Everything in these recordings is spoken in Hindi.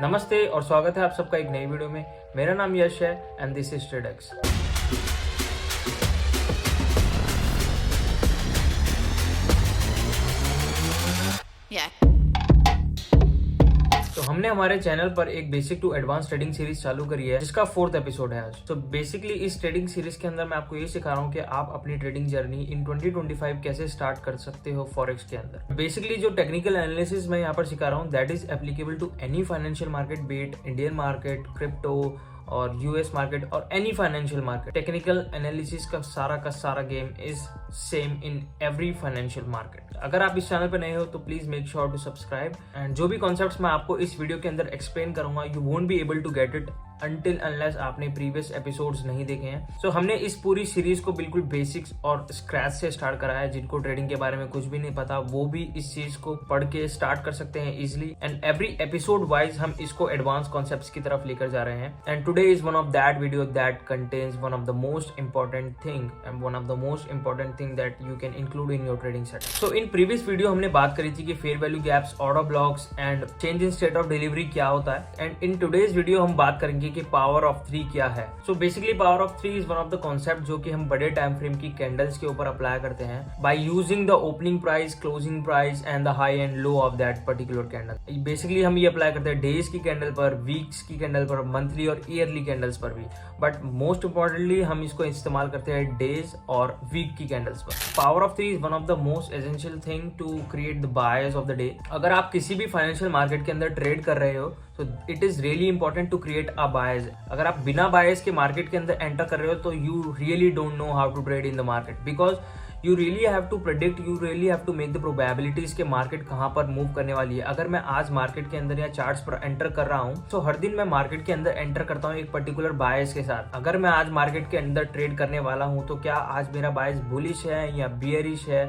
नमस्ते और स्वागत है आप सबका एक नई वीडियो में। मेरा नाम यश है एंड दिस इज ट्रेडेक्स। तो हमने हमारे चैनल पर एक basic to advance trading series चालू करी है जिसका 4th एपिसोड है आज। तो बेसिकली इस ट्रेडिंग सीरीज के अंदर मैं आपको ये सिखा रहा हूँ कि आप अपनी ट्रेडिंग जर्नी इन 2025 कैसे स्टार्ट कर सकते हो फॉरेक्स के अंदर। बेसिकली जो टेक्निकल एनालिसिस मैं यहाँ पर सिखा रहा हूँ that is applicable to any financial market, be it Indian market, crypto और यूएस मार्केट और any financial market. Technical analysis का सारा game is same in every financial market. अगर आप इस चैनल पर नए हो तो please make sure to subscribe and जो भी कॉन्सेप्ट्स मैं आपको इस वीडियो के अंदर एक्सप्लेन करूंगा you won't be able to get it until unless आपने प्रीवियस एपिसोड्स नहीं देखे हैं। सो हमने इस पूरी सीरीज को बिल्कुल बेसिक्स और स्क्रैच से स्टार्ट करा है। जिनको ट्रेडिंग के बारे में कुछ भी नहीं पता वो भी इस चीज को पढ़ के स्टार्ट कर सकते हैं easily and every episode wise हम इसको एडवांस कॉन्सेप्ट्स की तरफ लेकर जा रहे हैं। And today is one of that video that contains one of the most important thing and one of the most important thing that you can include in your trading setup. So in previous video हमने बात करी थी कि fair value gaps, order blocks and change in state of delivery क्या होता है। एंड इन टुडेज वीडियो हम बात करेंगे कि पावर ऑफ 3 क्या है। So basically power of 3 is one of the concept जो कि हम बड़े टाइम फ्रेम की कैंडल्स के ऊपर अप्लाई करते हैं by using the opening price, closing price and the high and low of that particular candle. Basically हम ये अप्लाई करते हैं डेज की कैंडल पर, वीक्स की कैंडल पर, मंथली और ईयरली कैंडल्स पर भी, बट मोस्ट इंपॉर्टेंटली हम इसको इस्तेमाल करते हैं डेज और वीक की कैंडल्स पर। Power of 3 is one of the most essential thing to create the buyers of the day. अगर आप किसी भी फाइनेंशियल मार्केट के अंदर ट्रेड कर रहे हो तो it is really important to create a buyers. अगर आप बिना बायर्स के मार्केट के अंदर एंटर कर रहे हो तो you really don't know how to trade in the market because you really have to predict, you really have to make the probabilities के मार्केट कहाँ पर मूव करने वाली है। अगर मैं आज मार्केट के अंदर या चार्ट्स पर एंटर कर रहा हूँ तो हर दिन मैं मार्केट के अंदर एंटर करता हूँ एक पर्टिकुलर बायस के साथ। अगर मैं आज मार्केट के अंदर ट्रेड करने वाला हूँ तो क्या आज मेरा बायस बुलिश है या बियरिश है,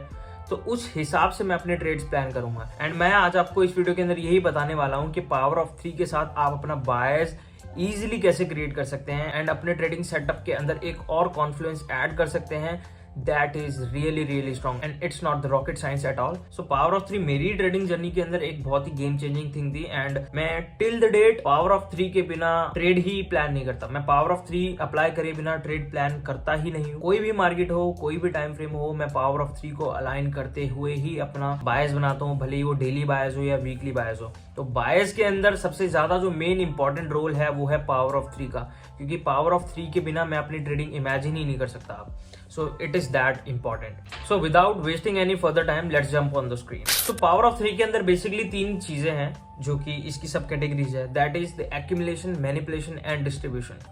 तो उस हिसाब से मैं अपने ट्रेड्स प्लान करूंगा। एंड मैं आज आपको इस वीडियो के अंदर यही बताने वाला हूं कि पावर ऑफ 3 के साथ आप अपना बायस इजीली कैसे क्रिएट कर सकते हैं एंड अपने ट्रेडिंग सेटअप के अंदर एक और कॉन्फ्लुएंस ऐड कर सकते हैं that is really strong and it's not the rocket science at all. So power of 3 मेरी ट्रेडिंग जर्नी के अंदर एक बहुत ही गेम चेंजिंग थिंग थी एंड मैं till the date power of 3 के बिना ट्रेड ही प्लान नहीं करता। मैं पावर ऑफ 3 अप्लाई करे बिना ट्रेड प्लान करता ही नहीं हूँ। कोई भी मार्केट हो, कोई भी टाइम फ्रेम हो, मैं पावर ऑफ 3 को अलाइन करते हुए ही अपना बायस बनाता हूँ, भले ही वो डेली बायस हो या वीकली बायस हो। तो बायस के अंदर सबसे ज्यादा जो मेन इंपॉर्टेंट रोल है वो है पावर ऑफ 3 का, क्योंकि पावर ऑफ 3 के बिना मैं अपनी ट्रेडिंग इमेजिन ही नहीं कर सकता। So it is that important. So without wasting any further time, let's jump on the screen. So power of 3 के अंदर basically 3 चीजें हैं जो कि इसकी सब कैटेगरीज है। That is the accumulation, manipulation and distribution.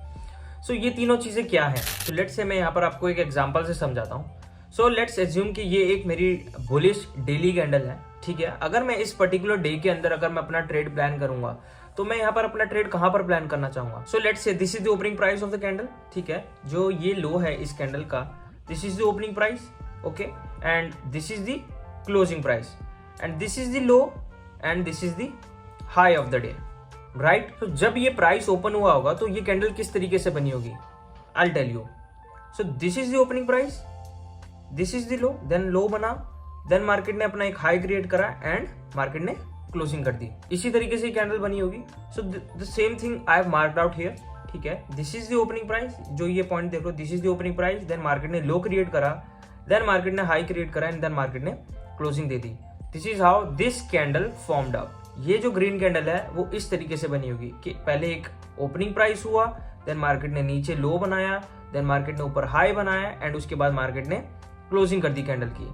So ये तीनों चीजें क्या हैं? So let's say मैं यहाँ पर आपको एक एग्जांपल से समझाता हूँ। So let's assume कि ये एक मेरी बुलिश डेली कैंडल है, ठीक है। अगर मैं इस पर्टिकुलर डे के अंदर अगर मैं अपना ट्रेड प्लान करूंगा तो मैं यहाँ पर अपना ट्रेड कहाँ पर प्लान करना चाहूंगा। So let's say this is the opening price of the candle, ठीक है। जो ये लो है इस कैंडल का, this is the opening price, okay, and this is the closing price and this is the low and this is the high of the day, right. तो जब ये प्राइस ओपन हुआ होगा तो ये कैंडल किस तरीके से बनी होगी, I will tell you. So this is the opening price, this is the low, then low बना, देन मार्केट ने अपना एक हाई क्रिएट करा एंड मार्केट ने क्लोजिंग कर दी। इसी तरीके से कैंडल बनी होगी। So the same thing I have marked out here, ठीक है। This is the opening price, जो ये पॉइंट देख लो, this is the opening price, then market ने लो क्रिएट करा, देन मार्केट ने हाई क्रिएट करा एंड देन मार्केट ने closing they the. This is how this candle formed up. ये जो ग्रीन कैंडल है वो इस तरीके से बनी होगी कि पहले एक ओपनिंग प्राइस हुआ, देन मार्केट ने नीचे लो बनाया, देन मार्केट ने ऊपर हाई बनाया एंड उसके बाद मार्केट ने क्लोजिंग कर दी कैंडल की।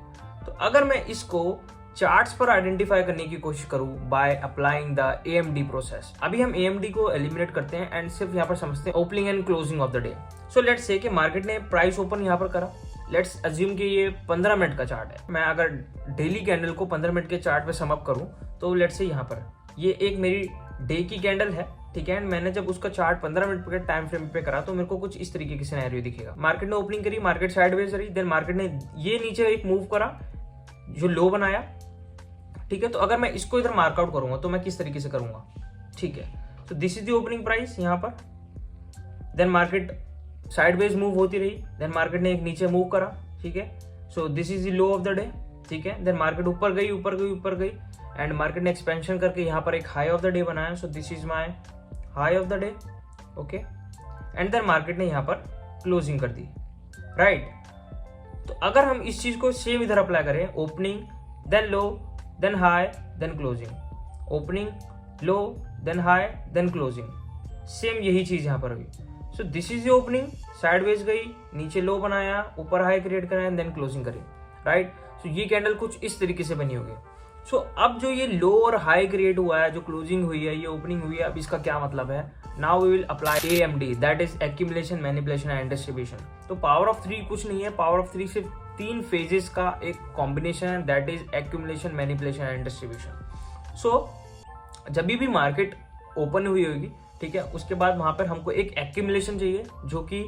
तो अगर मैं इसको चार्ट्स पर आइडेंटिफाई करने की कोशिश करूं by applying the AMD process, अभी हम AMD को एलिमिनेट करते हैं एंड सिर्फ यहाँ पर समझते हैं opening and closing of the day. So let's say कि मार्केट ने प्राइस ओपन यहाँ पर करा, लेट्स अज्यूम कि ये 15 मिनट का चार्ट है। मैं अगर डेली कैंडल को 15 मिनट के चार्ट पे सम अप करूं तो लेट्स से यहाँ पर ये एक मेरी डे की कैंडल है, ठीक है। मैंने जब उसका चार्ट 15 मिनट के टाइम फ्रेम पे करा तो मेरे को कुछ इस तरीके की सिनेरियो दिखेगा। मार्केट ने ओपनिंग करी, मार्केट साइडवेज रही, देन मार्केट ने ये नीचे एक मूव करा जो लो बनाया, ठीक है। तो अगर मैं इसको इधर मार्कआउट करूंगा तो मैं किस तरीके से करूंगा, ठीक है। तो this is the opening price यहाँ पर, देन मार्केट साइडवेज मूव होती रही, देन मार्केट ने एक नीचे मूव करा, ठीक है। So this is the low of the day, ठीक है। देन मार्केट ऊपर गई एंड मार्केट ने एक्सपेंशन करके यहाँ पर एक हाई ऑफ द डे बनाया, so this is my high of the day, okay, and then market ने यहाँ पर क्लोजिंग कर दी, राइट। तो अगर हम इस चीज को सेम इधर अप्लाई करें, opening then low then high then closing, opening low then high then closing, same यही चीज यहाँ पर हुई। So this is the opening, sideways गई, नीचे लो बनाया, ऊपर हाई क्रिएट कराया, देन क्लोजिंग करी, राइट। सो ये कैंडल कुछ इस तरीके से बनी होगी। सो अब जो ये लो और हाई क्रिएट हुआ है, जो क्लोजिंग हुई है, ये ओपनिंग हुई है, अब इसका क्या मतलब है? Now we will apply AMD, that is accumulation, manipulation and distribution. तो पावर ऑफ 3 कुछ नहीं है, पावर ऑफ 3 सिर्फ 3 फेजेस का एक कॉम्बिनेशन है, that is accumulation, manipulation and distribution. So जब भी मार्केट ओपन हुई होगी, ठीक है, उसके बाद वहां पर हमको एक एक्यूमुलेशन चाहिए, जो कि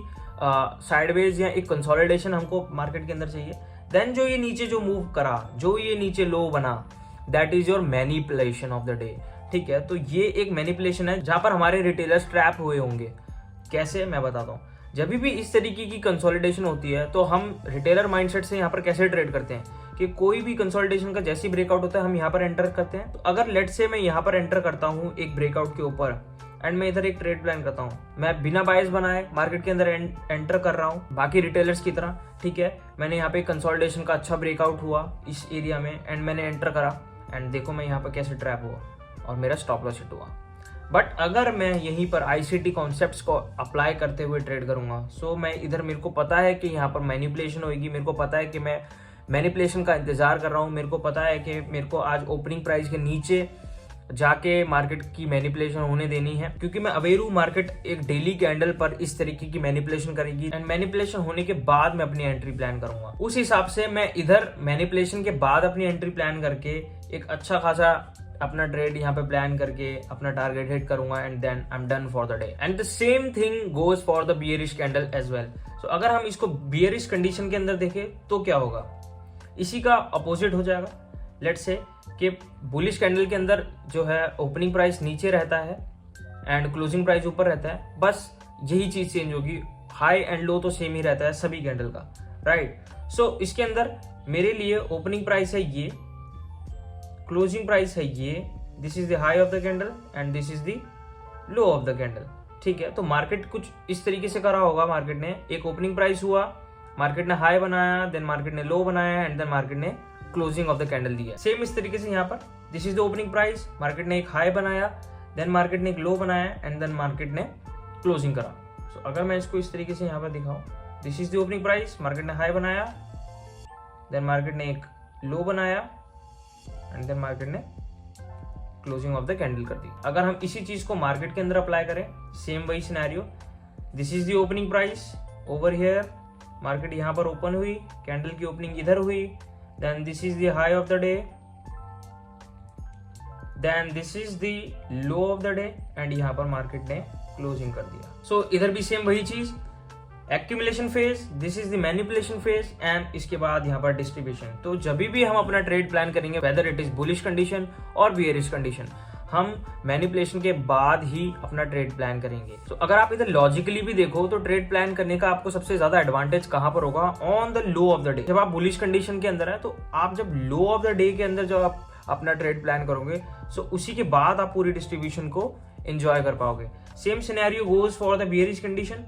साइडवेज या एक कंसोलिडेशन हमको मार्केट के अंदर चाहिए। देन जो ये नीचे जो मूव करा, जो ये नीचे लो बना, that is your manipulation of the day, ठीक है। तो ये एक मैनिपुलेशन है जहां पर हमारे रिटेलर्स ट्रैप हुए होंगे। कैसे, मैं बताता हूँ। जब भी इस तरीके की कंसोलिडेशन होती है तो हम रिटेलर माइंडसेट से यहाँ पर कैसे ट्रेड करते हैं कि कोई भी कंसोलिडेशन का जैसी ब्रेकआउट होता है हम यहाँ पर एंटर करते हैं। तो अगर लेट से मैं यहाँ पर एंटर करता हूँ एक ब्रेकआउट के ऊपर एंड मैं इधर एक ट्रेड प्लान करता हूँ, मैं बिना बायस बनाए मार्केट के अंदर एंटर कर रहा हूँ बाकी रिटेलर्स की तरह, ठीक है। मैंने यहाँ पे कंसोलिडेशन का अच्छा ब्रेकआउट हुआ इस एरिया में एंड मैंने एंटर करा एंड देखो मैं यहाँ पर कैसे ट्रैप हुआ और मेरा स्टॉप लॉस हिट हुआ। बट अगर मैं यहीं पर ICT कॉन्सेप्ट्स को अप्लाई करते हुए ट्रेड करूंगा, सो मैं इधर, मेरे को पता है कि यहाँ पर मैनिपुलेशन होगी, मेरे को पता है कि मैं मैनिपुलेशन का इंतजार कर रहा हूँ, मेरे को पता है कि मेरे को आज ओपनिंग प्राइस के नीचे जाके मार्केट की मैनिपुलेशन होने देनी है, क्योंकि मैं अवेयर हूँ मार्केट एक डेली कैंडल पर इस तरीके की मैनिपुलेशन करेगी एंड मैनिपुलेशन होने के बाद मैं अपनी एंट्री प्लान करूंगा। उस हिसाब से मैं इधर मैनिपुलेशन के बाद अपनी एंट्री प्लान करके एक अच्छा खासा अपना ट्रेड यहाँ पे प्लान करके अपना टारगेट हिट करूंगा and then I am done for the day. And the same thing goes for the bearish candle as well. So अगर हम इसको बियरिश कंडीशन के अंदर देखें तो क्या होगा, इसी का अपोजिट हो जाएगा। लेट्स से कि बुलिश कैंडल के अंदर जो है ओपनिंग प्राइस नीचे रहता है एंड क्लोजिंग प्राइस ऊपर रहता है, बस यही चीज चेंज होगी, हाई एंड लो तो सेम ही रहता है सभी कैंडल का, राइट। सो इसके अंदर मेरे लिए ओपनिंग प्राइस है ये, क्लोजिंग प्राइस है ये, this is the high of the candle and this is the low of the candle, ठीक है। तो मार्केट कुछ इस तरीके से करा होगा, मार्केट ने एक ओपनिंग प्राइस हुआ, मार्केट ने हाई बनाया, देन मार्केट ने लो बनाया एंड देन मार्केट ने क्लोजिंग ऑफ द कैंडल दिया। सेम इस तरीके से यहाँ पर this is the opening price, market ने एक हाई बनाया, देन मार्केट ने एक लो बनाया एंड देन मार्केट ने क्लोजिंग करा। सो अगर मैं इसको इस तरीके से यहाँ पर दिखाऊं, this is the opening price, market ने हाई बनाया, देन मार्केट ने एक लो बनाया एंड देन मार्केट ने क्लोजिंग ऑफ द कैंडल कर दी। अगर हम इसी चीज को मार्केट के अंदर अप्लाई करें, सेम वही scenario, this is the opening price over here, market यहाँ पर ओपन हुई, कैंडल की ओपनिंग इधर हुई, then this is the high of the day, then this is the low of the day and यहाँ पर मार्केट ने क्लोजिंग कर दिया। सो इधर भी सेम वही चीज, accumulation phase, this is the manipulation phase and इसके बाद यहाँ पर डिस्ट्रीब्यूशन। तो जब भी हम अपना ट्रेड प्लान करेंगे, whether it is bullish condition और बियरिश कंडीशन, हम मैनिपुलेशन के बाद ही अपना ट्रेड प्लान करेंगे। तो अगर आप इधर लॉजिकली भी देखो तो ट्रेड प्लान करने का आपको सबसे ज्यादा एडवांटेज कहां पर होगा, on the low of the day. जब आप बुलिश कंडीशन के अंदर है तो आप जब लो ऑफ द डे के अंदर जब आप अपना ट्रेड प्लान करोगे, सो उसी के बाद आप पूरी डिस्ट्रीब्यूशन को एंजॉय कर पाओगे। Same scenario goes for the bearish condition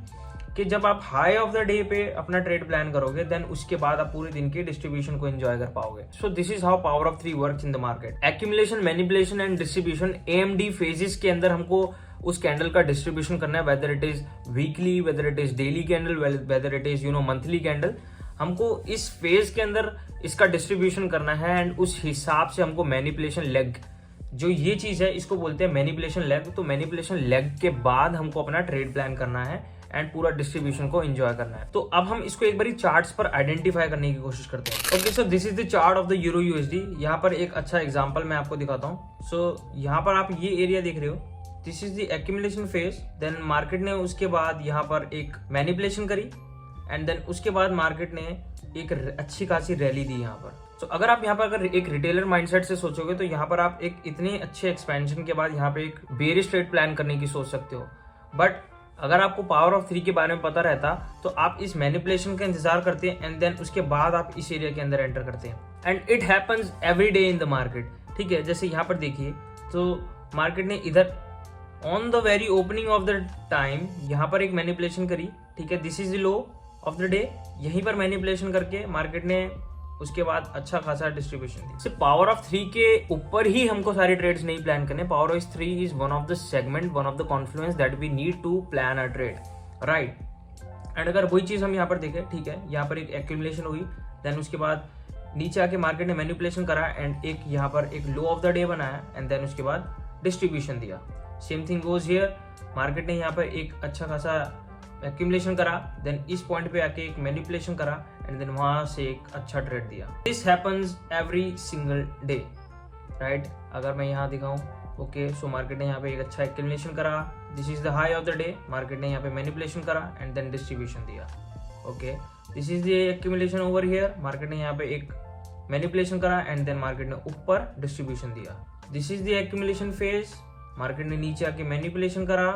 कि जब आप हाई ऑफ द डे पे अपना ट्रेड प्लान करोगे, देन उसके बाद आप पूरे दिन की डिस्ट्रीब्यूशन को एंजॉय कर पाओगे। सो this is how power of 3 works in the market. Accumulation, manipulation and distribution, AMD phases के अंदर हमको उस कैंडल का डिस्ट्रीब्यूशन करना है, whether it is weekly, whether it is daily candle, whether it is monthly candle. हमको इस फेज के अंदर इसका डिस्ट्रीब्यूशन करना है एंड उस हिसाब से हमको मैनिपुलेशन लेग, जो ये चीज है इसको बोलते हैं मैनिपुलेशन लेग। तो मैनिपुलेशन लेग के बाद हमको अपना ट्रेड प्लान करना है एंड पूरा डिस्ट्रीब्यूशन को एंजॉय करना है। तो अब हम इसको एक बारी चार्ट्स पर आइडेंटिफाई करने की कोशिश करते हैं। Okay, so this is the chart of the euro USD। यहाँ पर एक अच्छा एग्जांपल मैं आपको दिखाता हूँ। सो यहाँ पर आप ये एरिया देख रहे हो, this is the accumulation phase, then market ने उसके बाद यहाँ पर एक मैनिपुलेशन करी एंड देन उसके बाद मार्केट ने एक अच्छी खासी रैली दी यहाँ पर। तो अगर आप यहाँ पर अगर एक रिटेलर माइंडसेट से सोचोगे तो यहाँ पर आप एक इतने अच्छे एक्सपेंशन के बाद यहाँ पे एक बेयरिश ट्रेड प्लान करने की सोच सकते हो। बट अगर आपको पावर ऑफ 3 के बारे में पता रहता तो आप इस मैनिपुलेशन का इंतजार करते हैं एंड देन उसके बाद आप इस एरिया के अंदर एंटर करते हैं। And it happens every day in the market, ठीक है। जैसे यहाँ पर देखिए तो मार्केट ने इधर on the very opening of the time यहाँ पर एक मैनिपुलेशन करी, ठीक है। This is the low of the day, यहीं पर मैनिपुलेशन करके मार्केट ने उसके बाद अच्छा खासा डिस्ट्रीब्यूशन दी। सिर्फ पावर ऑफ 3 के ऊपर ही हमको सारे ट्रेड्स नहीं प्लान करने। Power of 3 is one of the segment, one of the confluence that we need to plan a trade, right. And अगर वही चीज हम यहाँ पर देखें, ठीक है, यहाँ पर एक एक्यूमुलेशन हुई, देन उसके बाद नीचे आके मार्केट ने मैनिपुलेशन करा एंड एक यहाँ पर एक लो ऑफ द डे बनाया एंड देन उसके बाद डिस्ट्रीब्यूशन दिया। Same thing goes here, market ने यहाँ पर एक अच्छा खासा एक्यूमुलेशन करा, देन इस पॉइंट पे आके एक मैनिपुलेशन करा एंड देन वहां से एक अच्छा ट्रेड दिया। This happens every single day, right. अगर मैं यहाँ दिखाऊं, ओके, सो मार्केट ने यहाँ पे एक अच्छा एक्यूमुलेशन करा, this is the high of the day, market ने यहाँ पे मैनिपुलेशन करा एंड देन डिस्ट्रीब्यूशन दिया, okay. This is the accumulation over here, market ने यहाँ पे एक मैनिपुलेशन करा एंड देन मार्केट ने ऊपर डिस्ट्रीब्यूशन दिया। This is the accumulation phase, market ने नीचे आके मैनिपुलेशन करा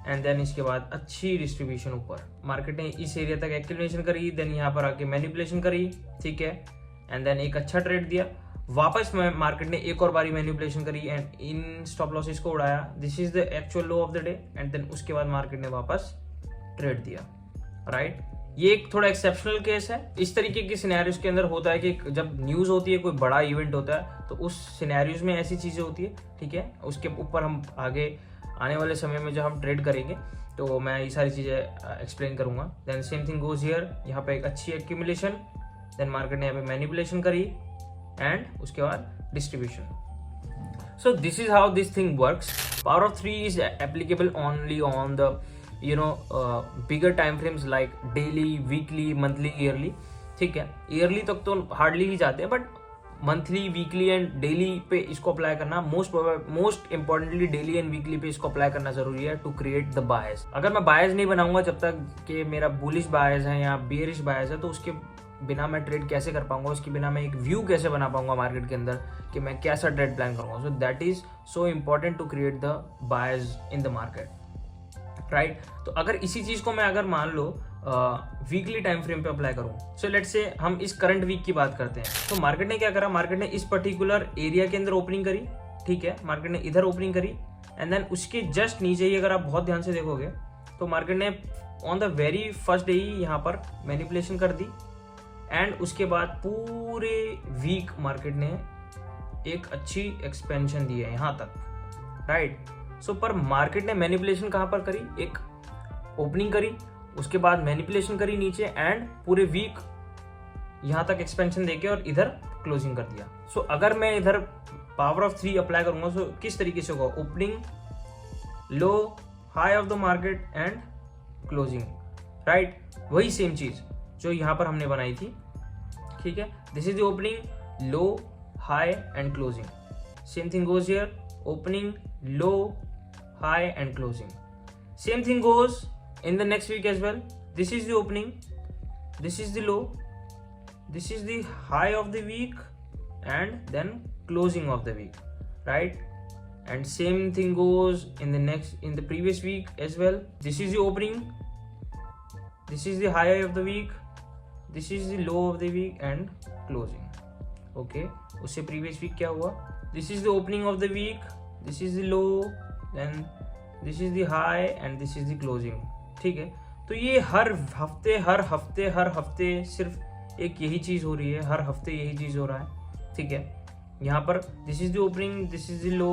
एंड देन इसके बाद अच्छी डिस्ट्रीब्यूशन ऊपर, मार्केट ने इस एरिया तक एक्यूमुलेशन करी, देन यहाँ पर आके मैनिपुलेशन करी, ठीक है, एंड देन एक अच्छा ट्रेड दिया। वापस मार्केट ने एक और बारी मैनिपुलेशन करी एंड इन स्टॉप लॉसेस को उड़ाया, this is the actual low of the day and then उसके बाद मार्केट ने वापस ट्रेड दिया, राइट। ये एक थोड़ा एक्सेप्शनल केस है। इस तरीके के सिनेरियोज के अंदर होता है कि जब न्यूज होती है, कोई बड़ा इवेंट होता है, तो उस सिनेरियोज में ऐसी चीजें होती है, ठीक है। उसके ऊपर हम आगे आने वाले समय में जब हम ट्रेड करेंगे तो मैं ये सारी चीजें एक्सप्लेन करूंगा। Then same thing goes here, यहाँ पे एक अच्छी एक्यूमुलेशन, देन मार्केट ने यहाँ पे मैनिपुलेशन करी एंड उसके बाद distribution. So this is how this thing works. Power of 3 is applicable only on the bigger time frames like daily, weekly, monthly, yearly, ठीक है। ईयरली तक तो हार्डली ही जाते हैं, but monthly, weekly and daily पे इसको अप्लाई करना most importantly daily and weekly पे इसको अप्लाई करना जरूरी है टू क्रिएट द बायस। अगर मैं बायस नहीं बनाऊंगा जब तक कि मेरा बुलिश बायस है या बेयरिश बायस है, तो उसके बिना मैं ट्रेड कैसे कर पाऊंगा, उसके बिना मैं एक व्यू कैसे बना पाऊंगा मार्केट के अंदर कि मैं कैसा ट्रेड प्लान करूंगा। So that is so important to create the bias in the market, right. तो अगर इसी चीज को मैं अगर मान लो वीकली टाइम फ्रेम पे अप्लाई करूं, सो लेट्स से हम इस करंट वीक की बात करते हैं। तो मार्केट ने क्या करा, मार्केट ने इस पर्टिकुलर एरिया के अंदर ओपनिंग करी, ठीक है, मार्केट ने इधर ओपनिंग करी एंड देन उसके जस्ट नीचे ही अगर आप बहुत ध्यान से देखोगे तो मार्केट ने on the very first day ही यहाँ पर मैनिपुलेशन कर दी एंड उसके बाद पूरे वीक मार्केट ने एक अच्छी एक्सपेंशन दी है यहाँ तक, राइट। सो पर मार्केट ने मैनिपुलेशन कहाँ पर करी, एक ओपनिंग करी, उसके बाद मैनिपुलेशन करी नीचे एंड पूरे वीक यहां तक एक्सपेंशन देके और इधर क्लोजिंग कर दिया। सो अगर मैं इधर पावर ऑफ 3 अप्लाई करूंगा तो किस तरीके से होगा, opening, low, high of the market and closing, right. वही सेम चीज जो यहां पर हमने बनाई थी, ठीक है। This is the opening, low, high and closing. Same thing goes here, opening, low, high and closing. Same thing goes in the next week as well. This is the opening, this is the low, this is the high of the week and then closing of the week, right? And same thing goes in the previous week as well. This is the opening, this is the high of the week, this is the low of the week and closing, okay. उससे previous week क्या हुआ, this is the opening of the week, this is the low, then this is the high and this is the closing, ठीक है। तो ये हर हफ्ते सिर्फ एक यही चीज हो रही है, हर हफ्ते यही चीज हो रहा है, ठीक है। यहाँ पर this is the opening, this is the low,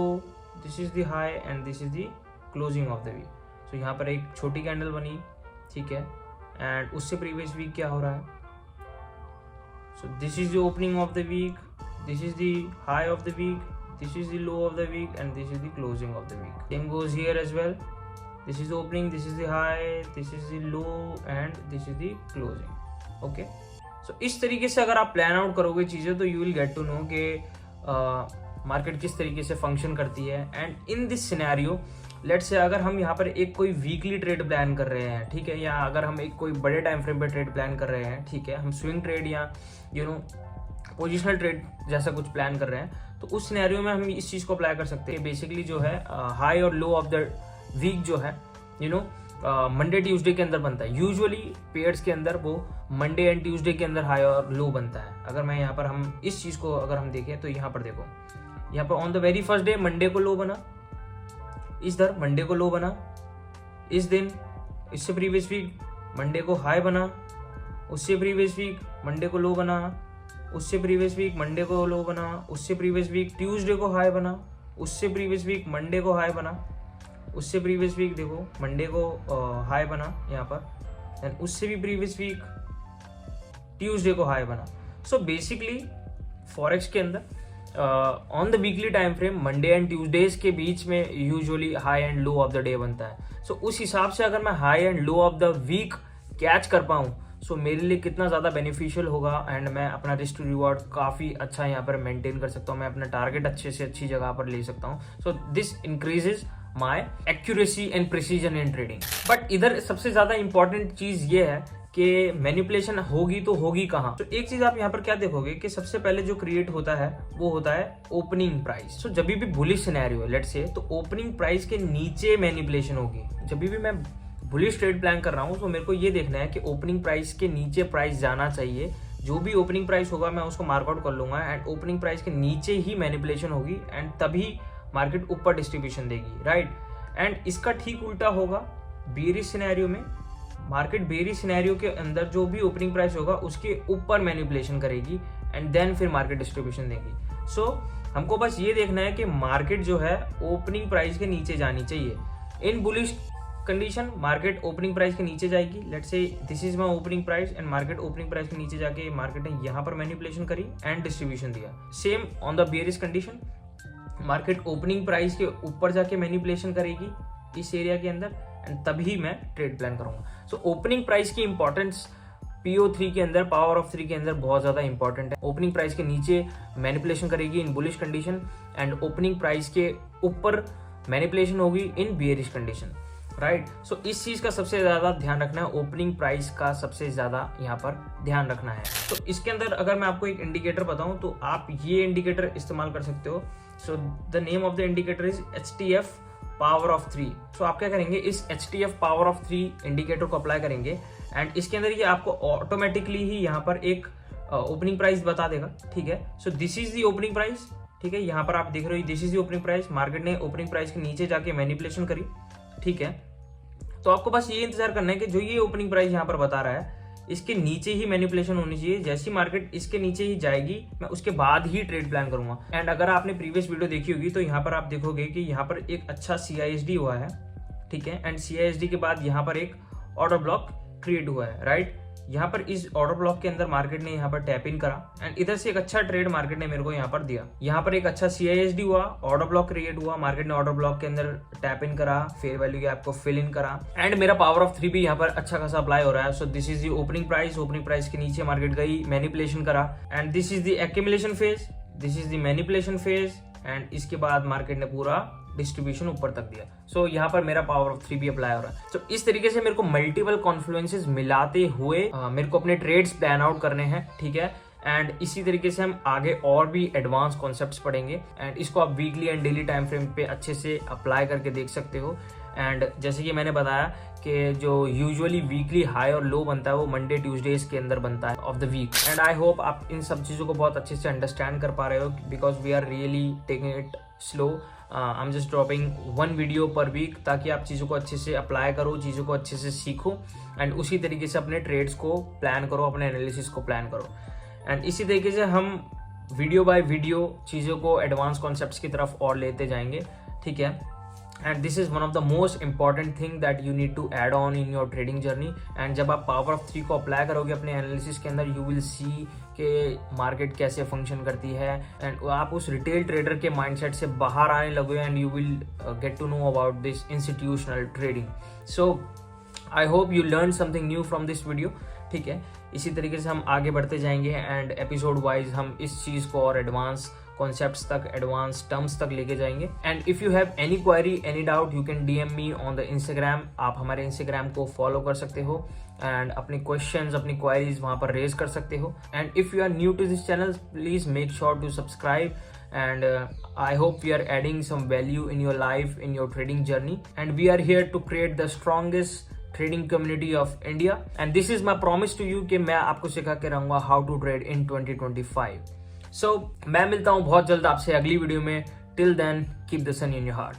this is the high and this is the closing of the week. So यहाँ पर एक छोटी कैंडल बनी, ठीक है, एंड उससे प्रीवियस वीक क्या हो रहा है, so this is the opening of the week, this is the high of the week, this is the low of the week and this is the closing of the week. Same goes here as well. This is the opening, this is the high, this is the low and this is the closing. Okay. So इस तरीके से अगर आप प्लान आउट करोगे चीजें तो you will get to know कि मार्केट किस तरीके से फंक्शन करती है। And in this scenario let's say अगर हम यहाँ पर एक कोई वीकली ट्रेड प्लान कर रहे हैं, ठीक है, या अगर हम एक कोई बड़े टाइम फ्रेम पे ट्रेड प्लान कर रहे हैं, ठीक है, हम स्विंग ट्रेड या पोजिशनल ट्रेड जैसा कुछ प्लान कर रहे हैं, तो उस सिनेरियो में हम इस चीज को अप्लाई कर सकते हैं। बेसिकली जो है हाई और लो ऑफ द वीक जो है मंडे ट्यूसडे के अंदर बनता है। यूजुअली पेयर्स के अंदर वो मंडे एंड ट्यूसडे के अंदर हाई और लो बनता है। अगर मैं यहाँ पर हम इस चीज को अगर हम देखें तो यहाँ पर देखो यहाँ पर on the very first day Monday को लो बना, इधर मंडे को लो बना, इस दिन इससे प्रीवियस वीक मंडे को हाई बना, उससे प्रीवियस वीक मंडे को लो बना, उससे प्रीवियस वीक मंडे को लो बना, उससे प्रीवियस वीक ट्यूसडे को हाई बना, उससे प्रीवियस वीक मंडे को हाई बना, उससे प्रीवियस वीक देखो मंडे को हाई बना यहाँ पर, एंड उससे भी प्रीवियस वीक ट्यूसडे को हाई बना। सो बेसिकली फॉरेक्स के अंदर on the weekly time frame Monday and Tuesdays के बीच में usually high and low of the day बनता है। सो उस हिसाब से अगर मैं high and low of the week catch कर पाऊँ सो मेरे लिए कितना ज़्यादा बेनिफिशियल होगा, एंड मैं अपना रिस्क टू रिवॉर्ड काफ़ी अच्छा यहाँ पर मेंटेन कर सकता हूँ, मैं अपना टारगेट अच्छे से अच्छी जगह पर ले सकता हूँ। So this increases my accuracy and precision in trading. But इधर सबसे ज़्यादा इंपॉर्टेंट चीज़ ये है कि मैनिपुलेशन होगी तो होगी कहाँ। तो एक चीज आप यहाँ पर क्या देखोगे कि सबसे पहले जो क्रिएट होता है वो होता है ओपनिंग प्राइस। तो जब भी बुलिश सिनेरियो है लेट से, तो ओपनिंग प्राइस के नीचे मैनिपुलेशन होगी। जब भी मैं बुलिश ट्रेड प्लान कर रहा हूँ तो मेरे को ये देखना है कि ओपनिंग प्राइस के नीचे प्राइस जाना चाहिए। जो भी ओपनिंग प्राइस होगा मैं उसको मार्कआउट कर लूंगा, एंड ओपनिंग प्राइस के नीचे ही मैनिपुलेशन होगी, एंड तभी मार्केट ऊपर डिस्ट्रीब्यूशन देगी, राइट। एंड इसका ठीक उल्टा होगा बेरिश सिनेरियो में। मार्केट बेरिश सिनेरियो के अंदर जो भी ओपनिंग प्राइस होगा उसके ऊपर मैनिपुलेशन करेगी, एंड देन फिर मार्केट डिस्ट्रीब्यूशन देगी। सो हमको बस ये देखना है कि मार्केट जो है ओपनिंग प्राइस के नीचे जानी चाहिए। In bullish condition market opening price के नीचे जाएगी। Let's say this is my opening price, and market opening price के नीचे जाके मार्केट ने यहाँ पर मैनिपुलेशन करी एंड डिस्ट्रीब्यूशन दिया। Same on the bearish condition market opening price के ऊपर जाके मैनिपुलेशन करेगी इस एरिया के अंदर, एंड तभी मैं ट्रेड प्लान करूंगा। सो ओपनिंग प्राइस की इंपॉर्टेंस PO3 के अंदर, पावर ऑफ 3 के अंदर बहुत ज्यादा इंपॉर्टेंट है। ओपनिंग प्राइस के नीचे मैनिपुलेशन करेगी in bullish condition, and opening price के ऊपर मैनिपुलेशन होगी in bearish condition, right. So इस चीज का सबसे ज्यादा ध्यान रखना है, ओपनिंग प्राइस का सबसे ज्यादा यहाँ पर ध्यान रखना है। तो इसके अंदर अगर मैं आपको एक इंडिकेटर बताऊं तो आप ये इंडिकेटर इस्तेमाल कर सकते हो। So the name of the indicator is HTF power of 3। सो आप क्या करेंगे, इस HTF पावर ऑफ 3 इंडिकेटर को अप्लाई करेंगे, एंड इसके अंदर ये आपको ऑटोमेटिकली ही यहाँ पर एक ओपनिंग प्राइस बता देगा, ठीक है। So this is the opening price, ठीक है। यहाँ पर आप देख रहे हो this is the opening price, market ने ओपनिंग प्राइस के नीचे जाके मैनिपुलेशन करी, ठीक है। तो आपको बस ये इंतजार करना है कि जो ये ओपनिंग प्राइस यहाँ पर बता रहा है इसके नीचे ही मैनिपुलेशन होनी चाहिए। जैसी मार्केट इसके नीचे ही जाएगी मैं उसके बाद ही ट्रेड प्लान करूंगा। एंड अगर आपने प्रीवियस वीडियो देखी होगी तो यहाँ पर आप देखोगे कि यहाँ पर एक अच्छा CISD हुआ है, ठीक है। एंड CISD के बाद यहाँ पर एक ऑर्डर ब्लॉक क्रिएट हुआ है, राइट। यहाँ पर इस ऑर्डर ब्लॉक के अंदर मार्केट ने यहाँ पर टैप इन करा, एंड इधर से एक अच्छा ट्रेड मार्केट ने मेरे को यहाँ पर दिया। यहाँ पर एक अच्छा CISD हुआ, ऑर्डर ब्लॉक क्रिएट हुआ, मार्केट ने ऑर्डर ब्लॉक के अंदर टैप इन करा, फेयर वैल्यू गैप को फिल इन करा, एंड मेरा पावर ऑफ 3 भी यहाँ पर अच्छा खासा अप्लाई हो रहा है। So this is the opening price, opening price के नीचे मार्केट गई, मैनिपुलेशन करा, and this is the accumulation phase, this is the manipulation phase, and इसके बाद मार्केट ने पूरा डिस्ट्रीब्यूशन ऊपर तक दिया। सो यहाँ पर मेरा पावर ऑफ 3 भी अप्लाई हो रहा है। तो इस तरीके से मेरे को मल्टीपल कॉन्फ्लुएंसेस मिलाते हुए मेरे को अपने ट्रेड्स प्लान आउट करने हैं, ठीक है। एंड इसी तरीके से हम आगे और भी एडवांस कॉन्सेप्ट्स पढ़ेंगे, एंड इसको आप weekly and daily time frame पे अच्छे से अप्लाई करके देख सकते हो। एंड जैसे कि मैंने बताया कि जो यूजुअली वीकली हाई और लो बनता है वो मंडे ट्यूसडेज के अंदर बनता है of the week. And I hope आप इन सब चीज़ों को बहुत अच्छे से अंडरस्टैंड कर पा रहे हो, because we are really taking it slow. I am just dropping 1 video per week, ताकि आप चीज़ों को अच्छे से अप्लाई करो, चीज़ों को अच्छे से सीखो, एंड उसी तरीके से अपने ट्रेड्स को प्लान करो, अपने एनालिसिस को प्लान करो। एंड इसी तरीके से हम वीडियो बाय वीडियो चीज़ों को एडवांस कॉन्सेप्ट्स की तरफ और लेते जाएंगे, ठीक है। And this is one of the most important thing that you need to add on in your trading journey. And जब आप पावर ऑफ 3 को अप्लाई करोगे अपने एनालिसिस के अंदर, यू विल सी कि मार्केट कैसे फंक्शन करती है, एंड आप उस रिटेल ट्रेडर के माइंडसेट से बाहर आने लगोगे, and you will get to know about this institutional trading. So I hope you learn something new from this video, ठीक है। इसी तरीके से हम आगे बढ़ते जाएंगे, एंड एपिसोड वाइज हम इस चीज़ को और एडवांस कॉन्सेप्ट्स तक, एडवांस टर्म्स तक लेके जाएंगे। And if you have any query, any doubt, you can DM me on the Instagram। आप हमारे Instagram को फॉलो कर सकते हो, एंड अपनी क्वेश्चंस, अपनी क्वेरीज वहाँ पर रेज कर सकते हो। And if you are new to this channel, please make sure to subscribe, and I hope we are adding some value in your life, in your trading journey, and we are here to create the strongest trading community of India, and this is my promise to you कि मैं आपको सिखा के रहूँगा how to trade in 2025। सो मैं मिलता हूँ बहुत जल्द आपसे अगली वीडियो में। Till then keep the sun in your heart.